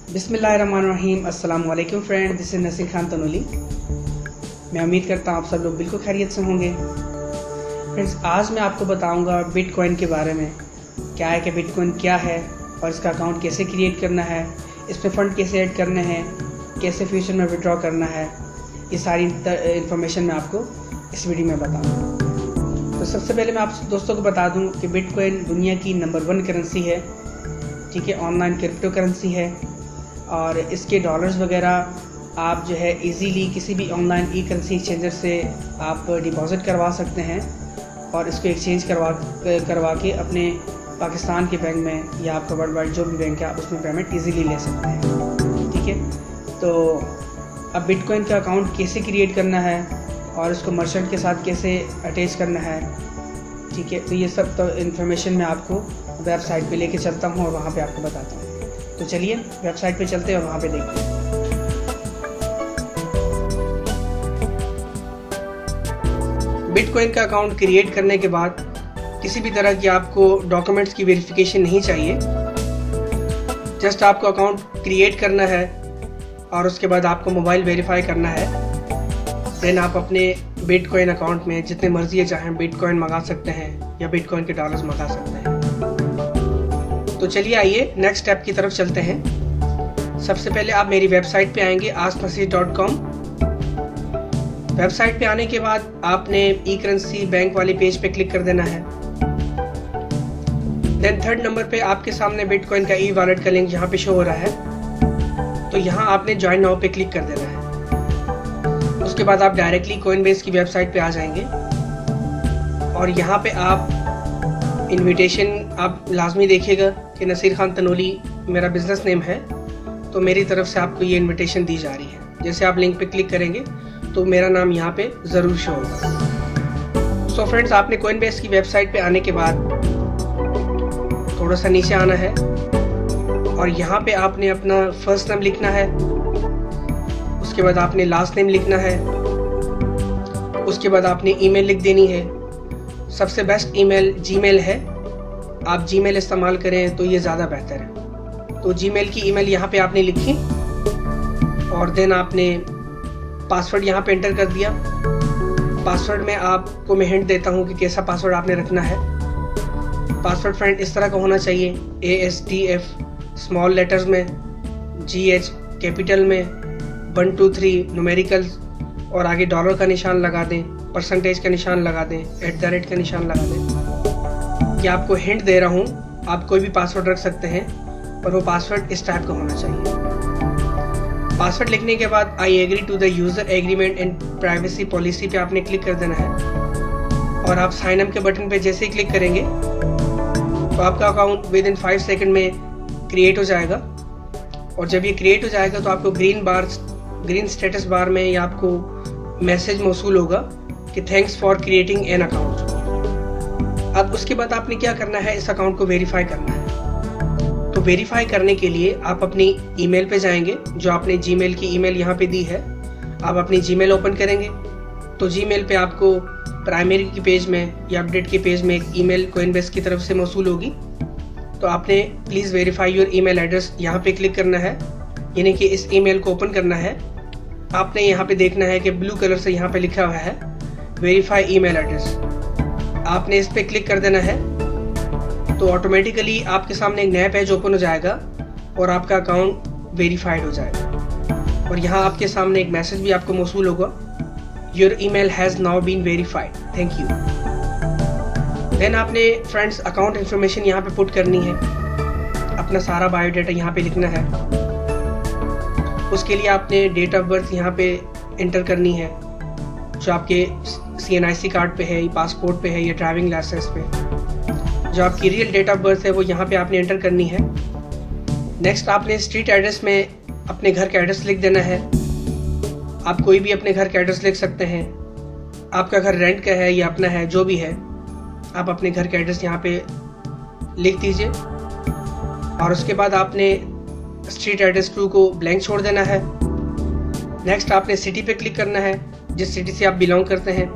बिस्मिल्लाहिर्रहमानिर्रहीम। अस्सलाम वालेकुम friend, this is Nasir Khan Tanoli. मैं उम्मीद करता हूँ आप सब लोग बिल्कुल खैरियत से होंगे। फ्रेंड्स, आज मैं आपको बताऊँगा बिटकॉइन के बारे में। क्या है कि बिटकॉइन क्या है और इसका अकाउंट कैसे क्रिएट करना है, इसमें फ़ंड कैसे ऐड करने हैं, कैसे फ्यूचर में विड्रॉ करना है, ये सारी इन्फॉर्मेशन मैं आपको इस वीडियो में बताऊँगा। तो सबसे पहले मैं आप दोस्तों को बता दूँ कि बिटकॉइन दुनिया की नंबर 1 करेंसी है, ठीक है, ऑनलाइन क्रिप्टो करेंसी है। और इसके डॉलर्स वगैरह आप जो है इजीली किसी भी ऑनलाइन ई करेंसी एक्सचेंजर से आप डिपॉज़िट करवा सकते हैं और इसको एक्सचेंज करवा के अपने पाकिस्तान के बैंक में या आपका वर्ल्ड वाइड जो भी बैंक है आप उसमें पेमेंट इजीली ले सकते हैं, ठीक है। तो अब बिटकॉइन का अकाउंट कैसे क्रिएट करना है और उसको मर्चेंट के साथ कैसे अटैच करना है, ठीक है, तो ये सब तो इन्फॉर्मेशन मैं आपको वेबसाइट पे लेके चलता हूँ और वहाँ पे आपको बताता हूँ। तो चलिए वेबसाइट पे चलते हैं और वहाँ पे देखते हैं। बिटकॉइन का अकाउंट क्रिएट करने के बाद किसी भी तरह की आपको डॉक्यूमेंट्स की वेरिफिकेशन नहीं चाहिए। जस्ट आपको अकाउंट क्रिएट करना है और उसके बाद आपको मोबाइल वेरीफाई करना है। देन आप अपने बिटकॉइन अकाउंट में जितने मर्जी चाहें बिटकॉइन मंगा सकते हैं या बिटकॉइन के डॉलर्स मंगा सकते हैं। तो चलिए आइए नेक्स्ट स्टेप की तरफ चलते हैं। सबसे पहले आप मेरी वेबसाइट पे आएंगे asknasir.com। वेबसाइट पे आने के बाद आपने ई करेंसी बैंक वाले पेज पे क्लिक कर देना है। देन 3rd नंबर पे आपके सामने बिटकॉइन का ई वॉलेट का लिंक यहाँ पे शो हो रहा है, तो यहाँ आपने ज्वाइन नाउ पे क्लिक कर देना है। उसके बाद आप डायरेक्टली कोइनबेस की वेबसाइट पे आ जाएंगे और यहाँ पे आप इनविटेशन आप लाजमी देखिएगा कि नसीर खान तनोली मेरा बिजनेस नेम है, तो मेरी तरफ से आपको ये इनविटेशन दी जा रही है। जैसे आप लिंक पे क्लिक करेंगे तो मेरा नाम यहाँ पे ज़रूर शो होगा। सो फ्रेंड्स, आपने कोइनबेस की वेबसाइट पे आने के बाद थोड़ा सा नीचे आना है और यहाँ पे आपने अपना फर्स्ट नेम लिखना है, उसके बाद आपने लास्ट नेम लिखना है, उसके बाद आपने ईमेल लिख देनी है। सबसे बेस्ट ईमेल जीमेल है, आप जीमेल इस्तेमाल करें तो ये ज़्यादा बेहतर है। तो जीमेल की ईमेल यहाँ पे आपने लिखी और देन आपने पासवर्ड यहाँ पे एंटर कर दिया। पासवर्ड में आपको मैं हिंट देता हूँ कि कैसा पासवर्ड आपने रखना है। पासवर्ड फ्रेंड इस तरह का होना चाहिए, ASTF स्मॉल लेटर्स में, GH कैपिटल में, 1 2 3 न्यूमेरिकल्स और आगे डॉलर का निशान लगा दें, परसेंटेज का निशान लगा दें, @ का निशान लगा दें। ये आपको हिंट दे रहा हूँ, आप कोई भी पासवर्ड रख सकते हैं पर वो पासवर्ड इस टाइप का होना चाहिए। पासवर्ड लिखने के बाद I agree to the user agreement and privacy policy पे आपने क्लिक कर देना है और आप साइन अप के बटन पे जैसे ही क्लिक करेंगे तो आपका अकाउंट विद इन 5 सेकंड में क्रिएट हो जाएगा। और जब ये क्रिएट हो जाएगा तो आपको ग्रीन स्टेटस बार में या आपको मैसेज मौसूल होगा कि thanks for creating an account. अब उसके बाद आपने क्या करना है, इस अकाउंट को वेरीफाई करना है। तो वेरीफाई करने के लिए आप अपनी ईमेल पे जाएंगे, जो आपने जीमेल की ईमेल यहाँ पे दी है। आप अपनी जीमेल ओपन करेंगे तो जीमेल पे आपको प्राइमरी की पेज में या अपडेट के पेज में एक ईमेल कोइनबेस की तरफ से मौसूल होगी। तो आपने please verify your email address यहाँ पे क्लिक करना है, यानी कि इस ईमेल को ओपन करना है। आपने यहाँ पे देखना है कि ब्लू कलर से यहाँ पे लिखा हुआ है वेरीफाई ईमेल एड्रेस। आपने इस पे क्लिक कर देना है तो ऑटोमेटिकली आपके सामने एक नया पेज ओपन हो जाएगा और आपका अकाउंट वेरीफाइड हो जाएगा। और यहाँ आपके सामने एक मैसेज भी आपको मौसूल होगा, your email has now been verified, thank you. Then आपने फ्रेंड्स अकाउंट इन्फॉर्मेशन यहाँ पे पुट करनी है, अपना सारा बायोडाटा यहाँ पे लिखना है। उसके लिए आपने डेट ऑफ बर्थ यहाँ पे एंटर करनी है, जो आपके CNIC कार्ड पे है, पासपोर्ट पे है या ड्राइविंग लाइसेंस पे। जो आपकी रियल डेट ऑफ बर्थ है वो यहाँ पे आपने एंटर करनी है। नेक्स्ट आपने स्ट्रीट एड्रेस में अपने घर का एड्रेस लिख देना है। आप कोई भी अपने घर का एड्रेस लिख सकते हैं, आपका घर रेंट का है या अपना है, जो भी है आप अपने घर का एड्रेस यहाँ पे लिख दीजिए। और उसके बाद आपने स्ट्रीट एड्रेस 2 को ब्लैंक छोड़ देना है। नेक्स्ट आपने सिटी पे क्लिक करना है, जिस सिटी से आप बिलोंग करते हैं,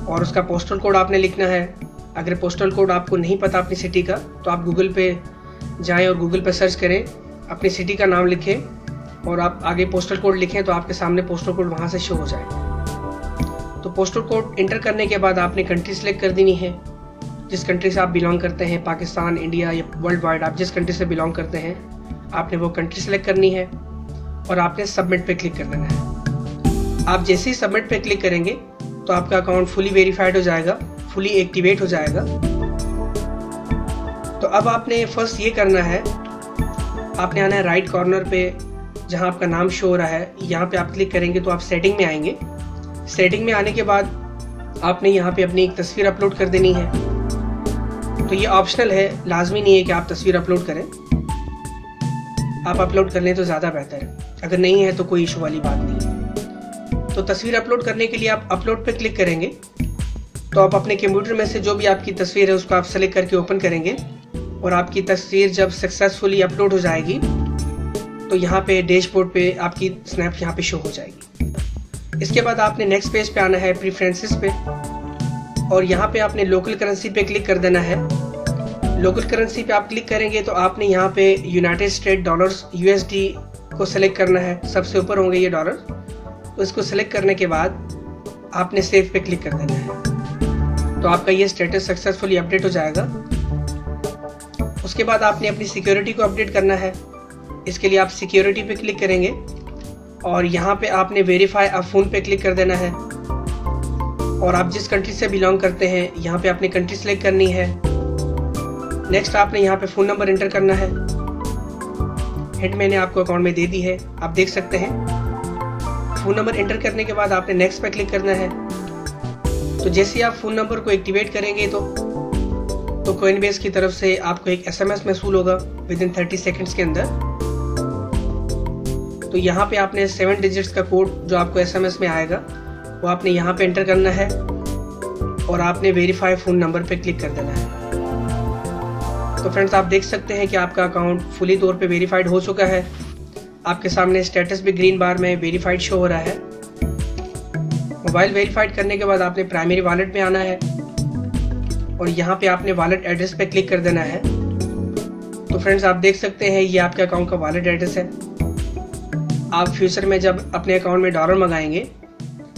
और उसका पोस्टल कोड आपने लिखना है। अगर पोस्टल कोड आपको नहीं पता अपनी सिटी का तो आप गूगल पे जाएं और गूगल पे सर्च करें अपनी सिटी का नाम लिखें और आप आगे पोस्टल कोड लिखें तो आपके सामने पोस्टल कोड वहाँ से शो हो जाएगा। तो पोस्टल कोड इंटर करने के बाद आपने कंट्री सेलेक्ट कर देनी है, जिस कंट्री से आप बिलोंग करते हैं, पाकिस्तान, इंडिया या वर्ल्ड वाइड, आप जिस कंट्री से बिलोंग करते हैं आपने वो कंट्री सेलेक्ट करनी है और आपने सबमिट पे क्लिक कर देना है। आप जैसे ही सबमिट पे क्लिक करेंगे तो आपका अकाउंट फुली वेरीफाइड हो जाएगा, फुली एक्टिवेट हो जाएगा। तो अब आपने फर्स्ट ये करना है, आपने आना है राइट कॉर्नर पे जहां आपका नाम शो हो रहा है, यहाँ पे आप क्लिक करेंगे तो आप सेटिंग में आएंगे। सेटिंग में आने के बाद आपने यहाँ पे अपनी एक तस्वीर अपलोड कर देनी है। तो ये ऑप्शनल है, लाजमी नहीं है कि आप तस्वीर अपलोड करें, आप अपलोड कर लें तो ज़्यादा बेहतर है, अगर नहीं है तो कोई इशू वाली बात नहीं है। तो तस्वीर अपलोड करने के लिए आप अपलोड पे क्लिक करेंगे तो आप अपने कंप्यूटर में से जो भी आपकी तस्वीर है उसको आप सेलेक्ट करके ओपन करेंगे और आपकी तस्वीर जब सक्सेसफुली अपलोड हो जाएगी तो यहाँ पे डैशबोर्ड पे आपकी स्नैप यहाँ पे शो हो जाएगी। इसके बाद आपने नेक्स्ट पेज पे आना है, प्रीफरेंसेस पे, और यहाँ पे आपने लोकल करेंसी पे क्लिक कर देना है। लोकल करेंसी पे आप क्लिक करेंगे तो आपने यहाँ पे यूनाइटेड स्टेट डॉलर्स USD को सिलेक्ट करना है, सबसे ऊपर होंगे ये डॉलर। तो इसको सिलेक्ट करने के बाद आपने सेव पे क्लिक कर देना है, तो आपका ये स्टेटस सक्सेसफुली अपडेट हो जाएगा। उसके बाद आपने अपनी सिक्योरिटी को अपडेट करना है। इसके लिए आप सिक्योरिटी पे क्लिक करेंगे और यहाँ पे आपने वेरीफाई अ फोन पे क्लिक कर देना है और आप जिस कंट्री से बिलोंग करते हैं यहाँ पे आपने कंट्री सेलेक्ट करनी है। नेक्स्ट आपने यहाँ पे फ़ोन नंबर एंटर करना है। हिंट मैंने आपको अकाउंट में दे दी है, आप देख सकते हैं। फ़ोन नंबर एंटर करने के बाद आपने नेक्स्ट पे क्लिक करना है। तो जैसे ही आप फ़ोन नंबर को एक्टिवेट करेंगे तो कोइनबेस की तरफ से आपको एक SMS मौसूल होगा विदिन 30 सेकंड्स के अंदर। तो यहाँ पे आपने 7 डिजिट्स का कोड जो आपको SMS में आएगा वो आपने यहाँ पे एंटर करना है और आपने वेरीफाई फ़ोन नंबर पे क्लिक कर देना है। तो फ्रेंड्स आप देख सकते हैं कि आपका अकाउंट फुली तौर पे वेरीफाइड हो चुका है। आपके सामने स्टेटस भी ग्रीन बार में वेरीफाइड शो हो रहा है। मोबाइल वेरीफाइड करने के बाद आपने प्राइमरी वॉलेट में आना है और यहाँ पे आपने वॉलेट एड्रेस पे क्लिक कर देना है। तो फ्रेंड्स आप देख सकते हैं ये आपके अकाउंट का वॉलेट एड्रेस है। आप फ्यूचर में जब अपने अकाउंट में डॉलर मंगाएंगे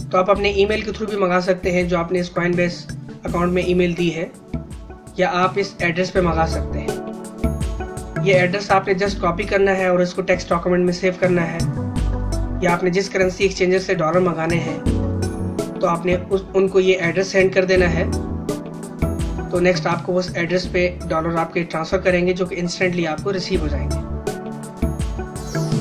तो आप अपने ईमेल के थ्रू भी मंगा सकते हैं, जो आपने इस कॉइनबेस अकाउंट में ईमेल दी है, या आप इस एड्रेस पे मंगा सकते हैं। ये एड्रेस आपने जस्ट कॉपी करना है और इसको टेक्स्ट डॉक्यूमेंट में सेव करना है, या आपने जिस करेंसी एक्सचेंजर से डॉलर मंगाने हैं तो आपने उनको ये एड्रेस सेंड कर देना है। तो नेक्स्ट आपको उस एड्रेस पे डॉलर आपके ट्रांसफ़र करेंगे जो कि इंस्टेंटली आपको रिसीव हो जाएंगे।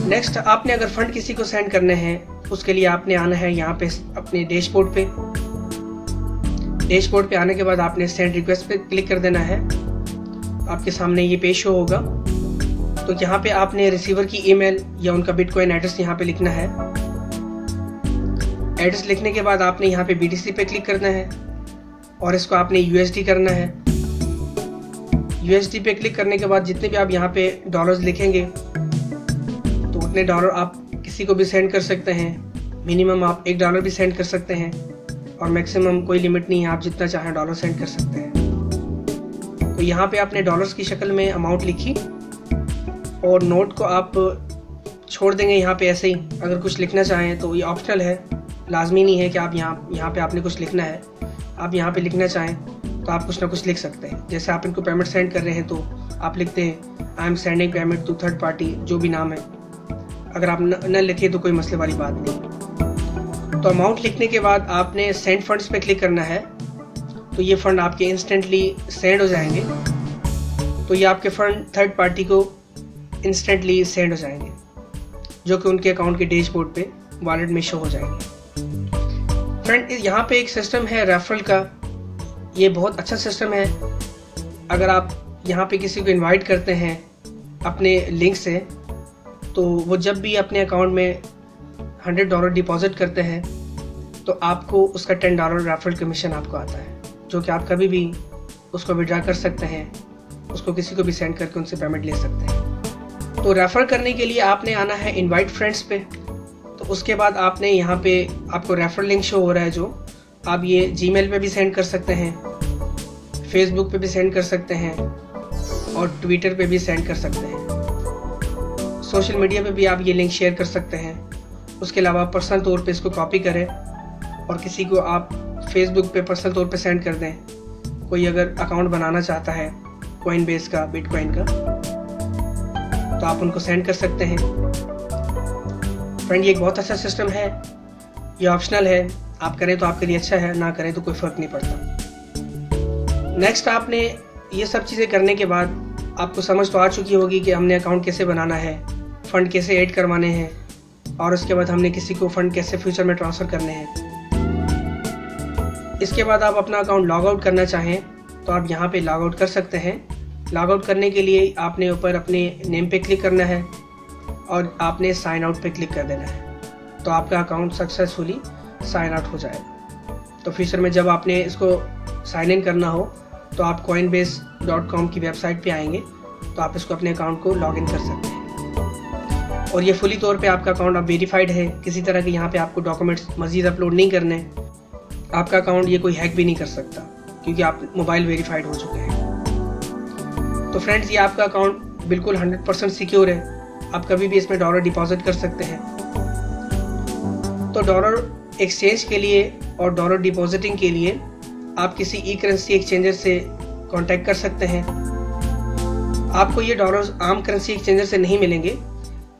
नेक्स्ट आपने अगर फंड किसी को सेंड करने हैं उसके लिए आपने आना है यहाँ पे अपने डैशबोर्ड पे। डैशबोर्ड पे आने के बाद आपने सेंड रिक्वेस्ट पे क्लिक कर देना है। आपके सामने ये पेज शो होगा। तो यहाँ पे आपने रिसीवर की ईमेल या उनका बिटकॉइन एड्रेस यहाँ पे लिखना है। एड्रेस लिखने के बाद आपने यहाँ पे BTC पे क्लिक करना है और इसको आपने USD करना है। USD पे क्लिक करने के बाद जितने भी आप यहाँ पे डॉलर्स लिखेंगे तो उतने डॉलर आप किसी को भी सेंड कर सकते हैं। मिनिमम आप $1 भी सेंड कर सकते हैं और मैक्सिमम कोई लिमिट नहीं है, आप जितना चाहें डॉलर सेंड कर सकते हैं। तो यहाँ पे आपने डॉलर्स की शक्ल में अमाउंट लिखी और नोट को आप छोड़ देंगे यहाँ पे ऐसे ही। अगर कुछ लिखना चाहें तो ये ऑप्शनल है, लाजमी नहीं है कि आप यहाँ पे आपने कुछ लिखना है। आप यहाँ पे लिखना चाहें तो आप कुछ ना कुछ लिख सकते हैं। जैसे आप इनको पेमेंट सेंड कर रहे हैं तो आप लिखते हैं I am sending payment to third party, जो भी नाम है। अगर आप न लिखे तो कोई मसले वाली बात नहीं। तो अमाउंट लिखने के बाद आपने सेंड फंड्स पे क्लिक करना है। तो ये फ़ंड आपके इंस्टेंटली सेंड हो जाएंगे। तो ये आपके फ़ंड थर्ड पार्टी को इंस्टेंटली सेंड हो जाएंगे, जो कि उनके अकाउंट के डैशबोर्ड पे वॉलेट में शो हो जाएंगे। फ्रेंड यहाँ पे एक सिस्टम है रेफरल का, ये बहुत अच्छा सिस्टम है। अगर आप यहाँ पे किसी को इनवाइट करते हैं अपने लिंक से, तो वो जब भी अपने अकाउंट में $100 डिपॉजिट करते हैं तो आपको उसका $10 रेफरल कमीशन आपको आता है, जो कि आप कभी भी उसको विड्रॉ कर सकते हैं, उसको किसी को भी सेंड करके उनसे पेमेंट ले सकते हैं। तो रेफ़र करने के लिए आपने आना है इनवाइट फ्रेंड्स पे। तो उसके बाद आपने यहाँ पे आपको रेफरल लिंक शो हो रहा है, जो आप ये जीमेल पे भी सेंड कर सकते हैं, फेसबुक पे भी सेंड कर सकते हैं और ट्विटर पे भी सेंड कर सकते हैं। सोशल मीडिया पे भी आप ये लिंक शेयर कर सकते हैं। उसके अलावा पर्सनल तौर पे इसको कॉपी करें और किसी को आप फेसबुक पे पर्सनल तौर पे सेंड कर दें। कोई अगर अकाउंट बनाना चाहता है कॉइनबेस का, बिटकॉइन का, तो आप उनको सेंड कर सकते हैं। फ्रेंड, ये एक बहुत अच्छा सिस्टम है, ये ऑप्शनल है, आप करें तो आपके लिए अच्छा है, ना करें तो कोई फ़र्क नहीं पड़ता। नेक्स्ट, आपने ये सब चीज़ें करने के बाद आपको समझ तो आ चुकी होगी कि हमने अकाउंट कैसे बनाना है, फ़ंड कैसे ऐड करवाने हैं और उसके बाद हमने किसी को फ़ंड कैसे फ्यूचर में ट्रांसफ़र करने हैं। इसके बाद आप अपना अकाउंट लॉग आउट करना चाहें तो आप यहाँ पे लॉग आउट कर सकते हैं। लॉग आउट करने के लिए आपने ऊपर अपने नेम पे क्लिक करना है और आपने साइन आउट पे क्लिक कर देना है, तो आपका अकाउंट सक्सेसफुली साइन आउट हो जाएगा। तो फ्यूचर में जब आपने इसको साइन इन करना हो तो आप coinbase.com की वेबसाइट पे आएंगे तो आप इसको अपने अकाउंट को लॉग इन कर सकते हैं। और ये फुली तौर पे आपका अकाउंट अब वेरीफाइड है, किसी तरह के यहाँ पे आपको डॉक्यूमेंट्स मज़ीद अपलोड नहीं करने। आपका अकाउंट ये कोई हैक भी नहीं कर सकता क्योंकि आप मोबाइल वेरीफाइड हो चुके हैं। तो फ्रेंड्स, ये आपका अकाउंट बिल्कुल 100% सिक्योर है, आप कभी भी इसमें डॉलर डिपॉजिट कर सकते हैं। तो डॉलर एक्सचेंज के लिए और डॉलर डिपॉजिटिंग के लिए आप किसी ई करेंसी एक्सचेंजर से कांटेक्ट कर सकते हैं। आपको ये डॉलर्स आम करेंसी एक्सचेंजर से नहीं मिलेंगे,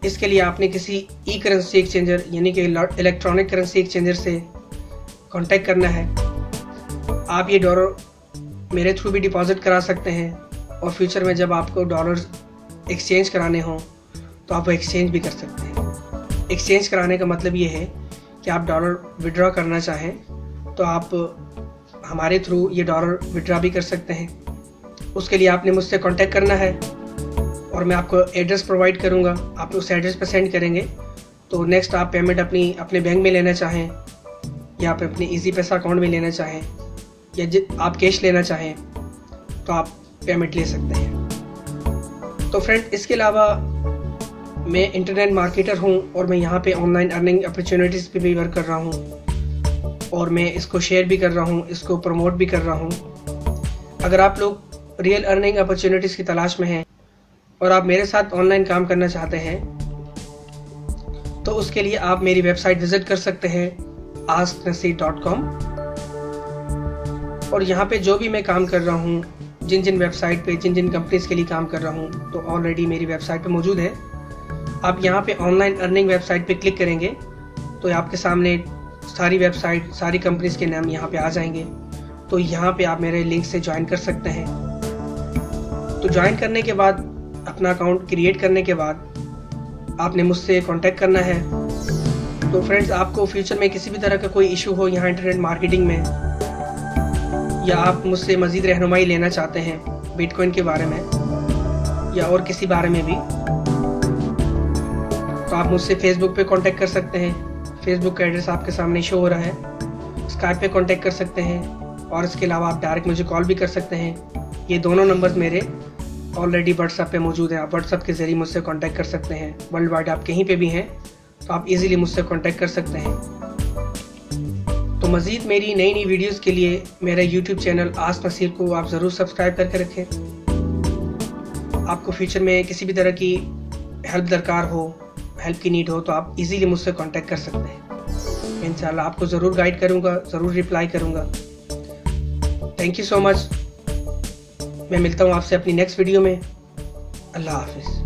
इसके लिए आपने किसी ई करेंसी एक्सचेंजर यानी कि इलेक्ट्रॉनिक करेंसी एक्सचेंजर से कांटेक्ट करना है। आप ये डॉलर मेरे थ्रू भी डिपॉजिट करा सकते हैं और फ्यूचर में जब आपको डॉलर्स एक्सचेंज कराने हों तो आप वो एक्सचेंज भी कर सकते हैं। एक्सचेंज कराने का मतलब ये है कि आप डॉलर विड्रॉ करना चाहें तो आप हमारे थ्रू ये डॉलर विड्रॉ भी कर सकते हैं। उसके लिए आपने मुझसे कांटेक्ट करना है और मैं आपको एड्रेस प्रोवाइड करूँगा, आप उस एड्रेस पर सेंड करेंगे तो नेक्स्ट आप पेमेंट अपने बैंक में लेना चाहें या आप अपने इजी पैसा अकाउंट में लेना चाहें या आप कैश लेना चाहें तो आप पेमेंट ले सकते हैं। तो फ्रेंड, इसके अलावा मैं इंटरनेट मार्केटर हूँ और मैं यहाँ पे ऑनलाइन अर्निंग अपॉर्चुनिटीज़ पे भी वर्क कर रहा हूँ और मैं इसको शेयर भी कर रहा हूँ, इसको प्रमोट भी कर रहा हूँ। अगर आप लोग रियल अर्निंग अपॉर्चुनिटीज़ की तलाश में हैं और आप मेरे साथ ऑनलाइन काम करना चाहते हैं तो उसके लिए आप मेरी वेबसाइट विजिट कर सकते हैं asknaseer.com। और यहाँ पे जो भी मैं काम कर रहा हूँ, जिन वेबसाइट पे जिन कंपनीज के लिए काम कर रहा हूँ, तो ऑलरेडी मेरी वेबसाइट पे मौजूद है। आप यहाँ पे ऑनलाइन अर्निंग वेबसाइट पे क्लिक करेंगे तो आपके सामने सारी वेबसाइट, सारी कंपनीज के नाम यहाँ पे आ जाएंगे। तो यहाँ पे आप मेरे लिंक से ज्वाइन कर सकते हैं। तो ज्वाइन करने के बाद, अपना अकाउंट क्रिएट करने के बाद आपने मुझसे कांटेक्ट करना है। तो फ्रेंड्स, आपको फ्यूचर में किसी भी तरह का कोई इशू हो यहाँ इंटरनेट मार्केटिंग में या आप मुझसे मज़ीद रहनुमाई लेना चाहते हैं बिटकॉइन के बारे में या और किसी बारे में भी, तो आप मुझसे फेसबुक पे कांटेक्ट कर सकते हैं। फेसबुक का एड्रेस आपके सामने शो हो रहा है। स्काइप पे कांटेक्ट कर सकते हैं और इसके अलावा आप डायरेक्ट मुझे कॉल भी कर सकते हैं। ये दोनों नंबर्स मेरे ऑलरेडी व्हाट्सएप पे मौजूद हैं। आप व्हाट्सएप के ज़रिए मुझसे कांटेक्ट कर सकते हैं। वर्ल्ड वाइड आप कहीं पे भी हैं तो आप इजीली मुझसे कांटेक्ट कर सकते हैं। तो मज़ीद मेरी नई वीडियोस के लिए मेरा यूट्यूब चैनल आस्क नसीर को आप ज़रूर सब्सक्राइब करके रखें। आपको फ्यूचर में किसी भी तरह की हेल्प दरकार हो, हेल्प की नीड हो तो आप इजीली मुझसे कांटेक्ट कर सकते हैं। इंशाल्लाह आपको ज़रूर गाइड करूँगा, ज़रूर रिप्लाई करूँगा। Thank you so much. मैं मिलता हूँ आपसे अपनी नेक्स्ट वीडियो में। अल्लाह हाफिज़।